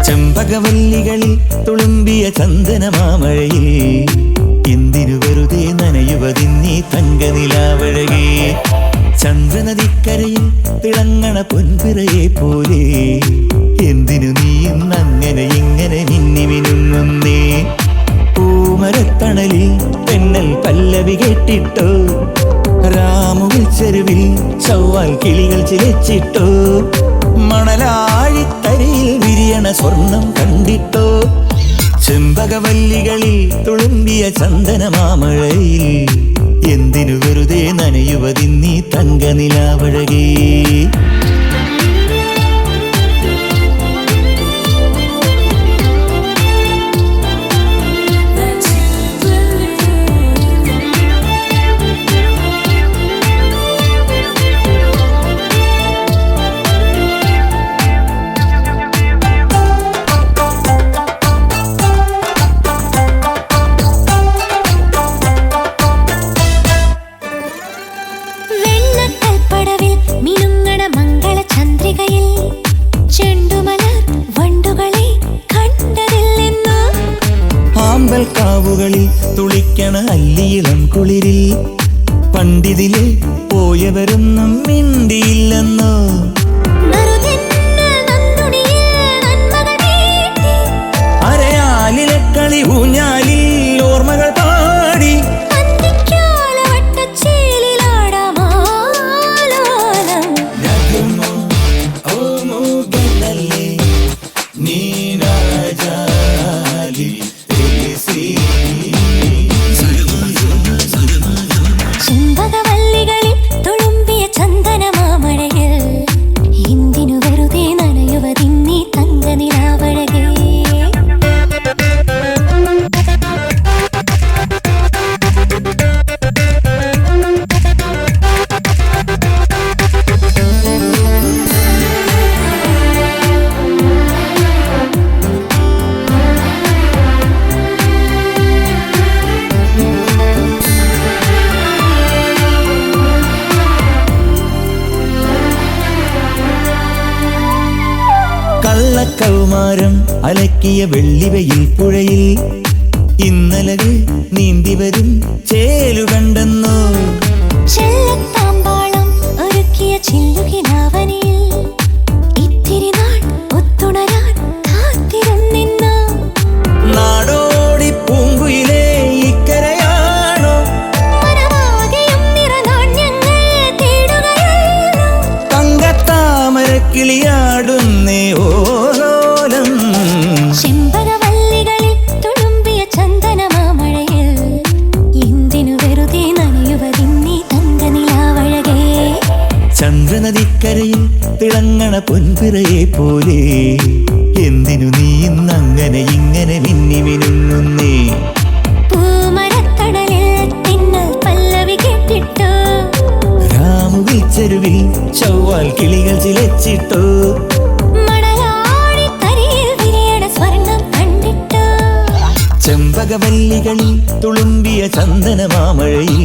ചെമ്പകവല്ലികളിൽ തുളുമ്പിയ ചന്ദനമാമഴയിൽ എന്തിനു വെറുതെ നനയുവതിന്നീ തങ്കനിലാവഴകേ. ചന്ദ്രനദിക്കരയിൽ തിളങ്ങണ പൊൻപിറയെ പോലെ എന്തിനു നീ ഇന്നങ്ങനെ ഇങ്ങനെ മിന്നി മിനുങ്ങുന്നേ. പൂമരത്തണലിൽ തെന്നൽ പല്ലവി കേട്ടിട്ടോ, രാമുവിൽ ചെരുവിൽ ചൊവ്വാൽ കിളികൾ ചിലച്ചിട്ടോ, മണലാഴിത്തരയിൽ വിരിയണ സ്വർണം കണ്ടിട്ടോ. ചെമ്പകവല്ലികളിൽ തുളുമ്പിയ ചന്ദനമാമഴയിൽ എന്തിനു വെറുതെ നനയുവതിന്നീ തങ്കനിലാവഴകേ. കാവുകളിൽ തുളിക്കണ അല്ലിയിളം കുളിരിൽ പണ്ടിതിലെ പോയവരൊന്നും മിണ്ടിയില്ലെന്നോ. അരയാലിലെ കളി ഊഞ്ഞാലിൽ ഓർമ്മകൾ പാടി ചെമ്പകവല്ലികളിൽ തുളുമ്പിയ ചന്ദനമാമഴയിൽ എന്തിനു വെറുതെ നനയുവതിന്നീ തങ്കനിലാവഴകേ. കള്ളക്കൗമാരം അലക്കിയ വെള്ളിവയിൽ പുഴയിൽ ഇന്നലകൾ നീന്തിവരും ചേലു കണ്ടെന്നോ. ചെല്ലത്താമ്പാളം ഒരുക്കിയ ചില്ലുകിനാവനിൽ ഇത്തിരി നാൾ ഒത്തുണരാൻ കാത്തിരുന്നിന്നോ. നാടോടി പൂങ്കുയിലേ ഇക്കരയാണോ, മനമാകെയും നിറനാണ്യങ്ങൾ തേടുകയാണോ. തങ്കത്താമരക്കിളിയാടുന്നേ ഓലോലം. ചെമ്പകവല്ലികളിൽ തുളുമ്പിയ ചന്ദനമാമഴയിൽ എന്തിനു വെറുതെ നനയുവതിന്നീ തങ്കനിലാവഴകേ. ചന്ദ്രനദിക്കരയിൽ തിളങ്ങണ പൊൻപിറയെ പോലെ എന്തിനു നീ ഇന്നങ്ങനെ ഇങ്ങനെ മിന്നി മിനുങ്ങുന്നേ. പൂമരത്തണലിൽ തിന്നൽ പല്ലവി കേട്ടിട്ടോ, രാമുവിൽ ചെരുവിൽ ചൊവ്വാൽ കിളികൾ ചിലച്ചിട്ടോ, മണലാഴിത്തരയിൽ വിരിയണ സ്വർണം കണ്ടിട്ടോ. ചെമ്പകവല്ലികളിൽ തുളുമ്പിയ ചന്ദനമാമഴയിൽ